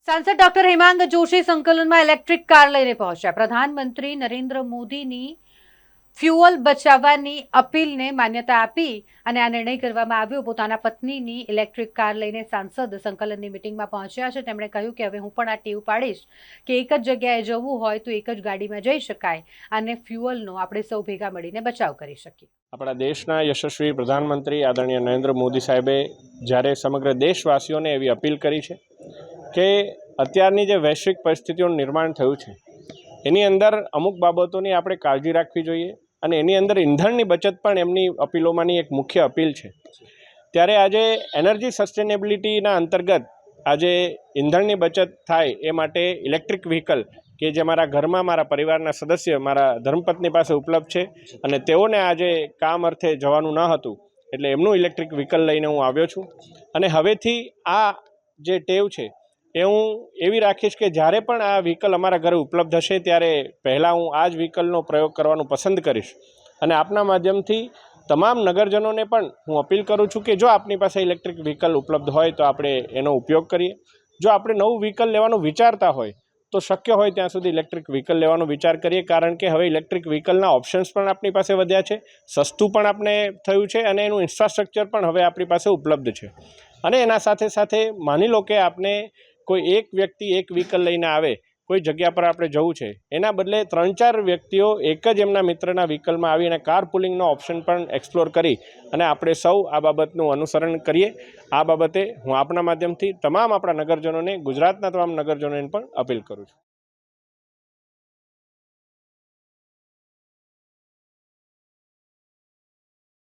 सांसद डॉक्टर हेमांग जोशी संकलन में इलेक्ट्रिक कार लईने पहोंच्या। प्रधानमंत्री नरेंद्र मोदीनी फ्यूअल बचावવાની अपीलને માન્યતા આપી અને આ નિર્ણય કરવામાં આવ્યો। પોતાના પત્નીની ઇલેક્ટ્રિક કાર લઈને સાંસદ સંકલનની મીટિંગમાં પહોંચ્યા છે। તેમણે કહ્યું કે હવે હું પણ આ ટેવ પાડીશ કે એક જ જગ્યાએ જવું હોય તો એક જ ગાડીમાં જઈ શકાય અને ફ્યુઅલનો આપણે સૌ ભેગા મળીને બચાવ કરી શકીએ। આપણા દેશના યશસ્વી પ્રધાનમંત્રી આદરણીય નરેન્દ્ર મોદી સાહેબે જ્યારે સમગ્ર દેશવાસીઓને એવી અપીલ કરી છે કે અત્યારની જે વૈશ્વિક પરિસ્થિતિઓનું નિર્માણ થયું છે એની અંદર અમુક બાબતોની આપણે કાળજી રાખવી જોઈએ અને એની અંદર ઈંધણની બચત પણ એમની અપીલોમાંની એક મુખ્ય અપીલ છે। ત્યારે આજે એનર્જી સસ્ટેનેબિલિટીના અંતર્ગત આજે ઈંધણની બચત થાય એ માટે ઇલેક્ટ્રિક વ્હીકલ કે જે મારા ઘરમાં મારા પરિવારના સદસ્ય મારા ધર્મપત્ની પાસે ઉપલબ્ધ છે અને તેઓને આજે કામ અર્થે જવાનું ન હતું એટલે એમનું ઇલેક્ટ્રિક વ્હીકલ લઈને હું આવ્યો છું। અને હવેથી આ જે ટેવ છે એ હું એવી રાખીશ કે જ્યારે પણ આ વ્હીકલ અમારા ઘરે ઉપલબ્ધ હશે ત્યારે પહેલાં હું આ જ વ્હીકલનો પ્રયોગ કરવાનું પસંદ કરીશ। અને આપના માધ્યમથી તમામ નગરજનોને પણ હું અપીલ કરું છું કે જો આપની પાસે ઇલેક્ટ્રિક વ્હીકલ ઉપલબ્ધ હોય તો આપણે એનો ઉપયોગ કરીએ। જો આપણે નવું વ્હીકલ લેવાનું વિચારતા હોય તો શક્ય હોય ત્યાં સુધી ઇલેક્ટ્રિક વ્હીકલ લેવાનો વિચાર કરીએ, કારણ કે હવે ઇલેક્ટ્રિક વ્હીકલના ઓપ્શન્સ પણ આપણી પાસે વધ્યા છે, સસ્તું પણ આપણે થયું છે અને એનું ઇન્ફ્રાસ્ટ્રક્ચર પણ હવે આપણી પાસે ઉપલબ્ધ છે। અને એના સાથે સાથે માની લો કે આપણે કોઈ એક વ્યક્તિ એક વ્હીકલ લઈને આવે, કોઈ જગ્યા પર આપણે જવું છે, એના બદલે 3-4 વ્યક્તિઓ એક જ એમના મિત્રના વ્હીકલમાં આવી અને કાર પુલિંગનો ઓપ્શન પણ એક્સપ્લોર કરી અને આપણે સૌ આ બાબતનું અનુસરણ કરીએ। આ બાબતે હું આપના માધ્યમથી તમામ આપણા નગરજનોને, ગુજરાતના તમામ નગરજનોને પણ અપીલ કરું છું।